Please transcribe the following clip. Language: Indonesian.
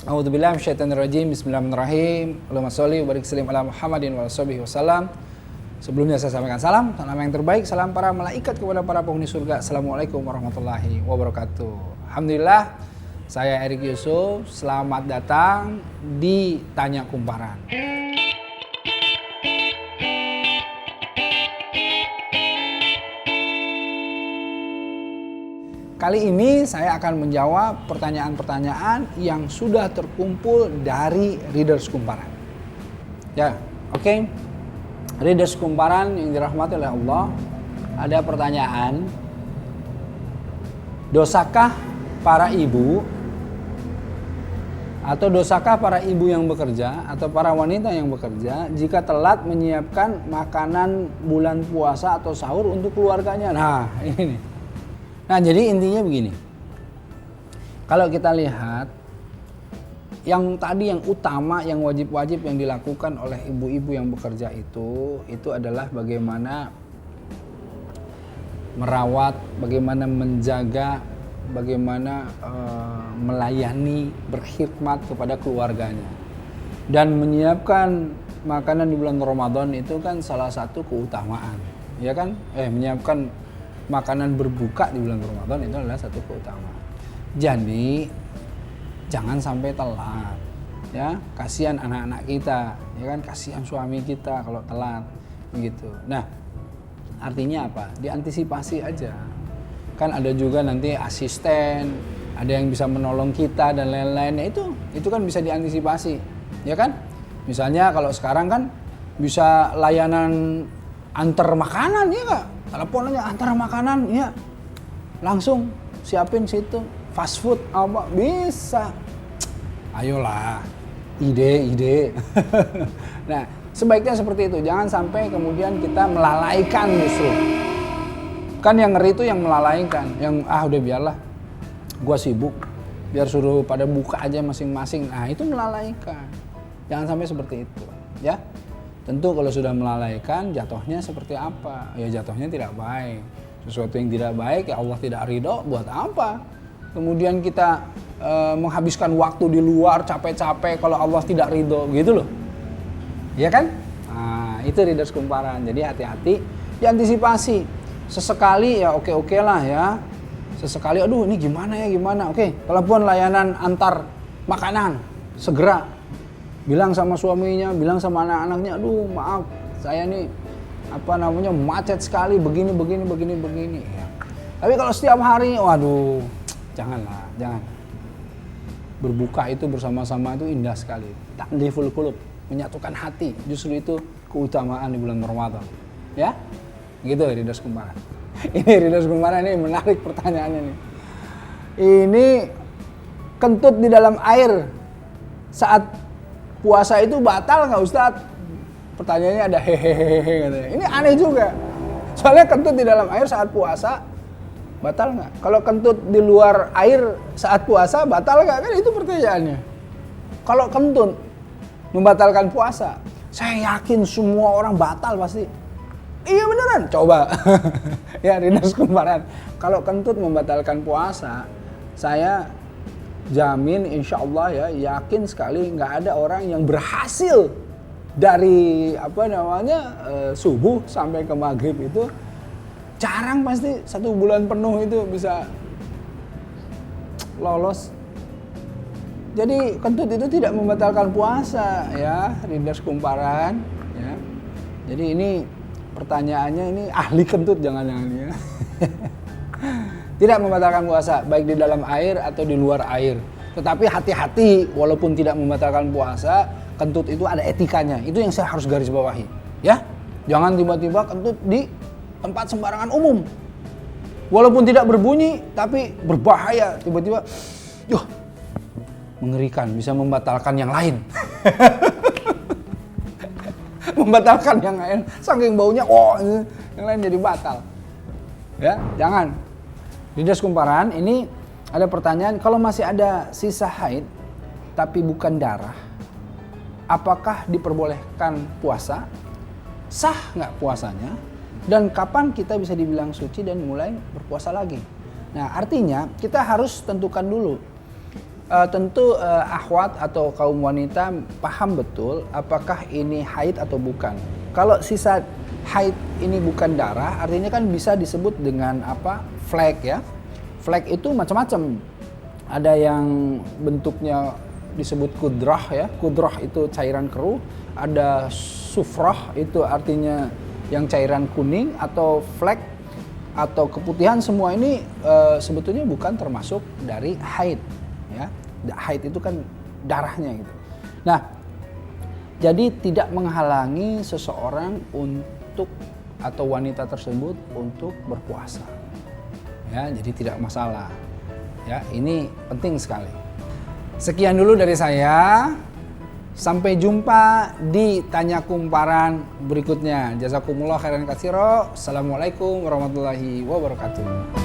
A'udzubillahi minasyaitonirrajim. Bismillahirrahmanirrahim. Allahumma sholli wa barik sallim ala Muhammadin wa sahbihi wasallam. Sebelumnya saya sampaikan salam yang terbaik, salam para malaikat kepada para penghuni surga. Assalamualaikum warahmatullahi wabarakatuh. Alhamdulillah, saya Erik Yusuf. Selamat datang di Tanya Kumparan. Kali ini saya akan menjawab pertanyaan-pertanyaan yang sudah terkumpul dari Readers Kumparan. Ya, oke. Readers Kumparan yang dirahmati oleh Allah, ada pertanyaan. Dosakah para ibu atau dosakah para ibu yang bekerja atau para wanita yang bekerja jika telat menyiapkan makanan bulan puasa atau sahur untuk keluarganya? Nah, ini nih. Nah, jadi intinya begini. Kalau kita lihat yang tadi yang utama, yang wajib-wajib yang dilakukan oleh ibu-ibu yang bekerja itu adalah bagaimana merawat, bagaimana menjaga, bagaimana melayani, berkhidmat kepada keluarganya. Dan menyiapkan makanan di bulan Ramadan itu kan salah satu keutamaan, ya kan? Menyiapkan makanan berbuka di bulan Ramadan itu adalah satu keutamaan. Jadi jangan sampai telat, ya. Kasihan anak-anak kita, ya kan? Kasihan suami kita kalau telat, begitu. Nah, artinya apa? Diantisipasi aja. Kan ada juga nanti asisten, ada yang bisa menolong kita dan lain-lain. Nah, itu kan bisa diantisipasi, ya kan? Misalnya kalau sekarang kan bisa layanan antar makanan, ya nggak? Teleponnya antar makanan, ya langsung siapin situ, fast food apa bisa. Ayolah, ide. Nah, sebaiknya seperti itu. Jangan sampai kemudian kita melalaikan justru. Kan yang ngeri itu yang melalaikan, yang udah biarlah, gua sibuk, biar suruh pada buka aja masing-masing. Nah, itu melalaikan. Jangan sampai seperti itu, ya. Tentu kalau sudah melalaikan, jatuhnya seperti apa? Ya jatuhnya tidak baik. Sesuatu yang tidak baik, ya Allah tidak ridho, buat apa? Kemudian kita menghabiskan waktu di luar capek-capek kalau Allah tidak ridho, gitu loh. Ya kan? Nah, itu Readers Kumparan. Jadi hati-hati, diantisipasi. Sesekali ya oke lah ya. Sesekali, aduh ini gimana. Oke, telepon layanan antar makanan, segera. Bilang sama suaminya, bilang sama anak-anaknya, aduh maaf, saya nih macet sekali, begini. Ya. Tapi kalau setiap hari, waduh, jangan. Berbuka itu bersama-sama itu indah sekali. Ta'liful qulub, menyatukan hati. Justru itu keutamaan di bulan Ramadan. Ya, gitu Readers Kumparan. Ini Readers Kumparan ini menarik pertanyaannya nih. Ini kentut di dalam air saat puasa itu batal nggak Ustadz? Pertanyaannya ada hehehe katanya. Ini aneh juga. Soalnya kentut di dalam air saat puasa batal nggak? Kalau kentut di luar air saat puasa batal nggak? Kan itu pertanyaannya. Kalau kentut membatalkan puasa, saya yakin semua orang batal pasti. Iya beneran? Coba. Ya Readers Kumparan. Kalau kentut membatalkan puasa, saya jamin insya Allah ya, yakin sekali nggak ada orang yang berhasil dari subuh sampai ke maghrib itu, jarang pasti 1 bulan penuh itu bisa lolos. Jadi kentut itu tidak membatalkan puasa ya, Readers Kumparan ya. Jadi ini pertanyaannya ini ahli kentut jangan-jangan ya. Tidak membatalkan puasa, baik di dalam air atau di luar air. Tetapi hati-hati, walaupun tidak membatalkan puasa, kentut itu ada etikanya. Itu yang saya harus garis bawahi. Ya, jangan tiba-tiba kentut di tempat sembarangan umum. Walaupun tidak berbunyi, tapi berbahaya. Tiba-tiba, mengerikan, bisa membatalkan yang lain. Membatalkan yang lain, saking baunya, yang lain jadi batal. Ya, jangan. Readers Kumparan, ini ada pertanyaan, kalau masih ada sisa haid tapi bukan darah, apakah diperbolehkan puasa? Sah nggak puasanya? Dan kapan kita bisa dibilang suci dan mulai berpuasa lagi? Nah, artinya kita harus tentukan dulu Tentu akhwat atau kaum wanita paham betul apakah ini haid atau bukan. Kalau sisa haid ini bukan darah, artinya kan bisa disebut dengan apa? Flek ya. Flek itu macam-macam. Ada yang bentuknya disebut kudrah ya. Kudrah itu cairan keruh. Ada sufrah itu artinya yang cairan kuning, atau flek atau keputihan. Semua ini sebetulnya bukan termasuk dari haid ya. Haid itu kan darahnya gitu. Nah, jadi tidak menghalangi seseorang untuk atau wanita tersebut untuk berpuasa. Ya, jadi tidak masalah. Ya, ini penting sekali. Sekian dulu dari saya. Sampai jumpa di Tanya Kumparan berikutnya. Jazakumullah khairan katsiro. Assalamualaikum warahmatullahi wabarakatuh.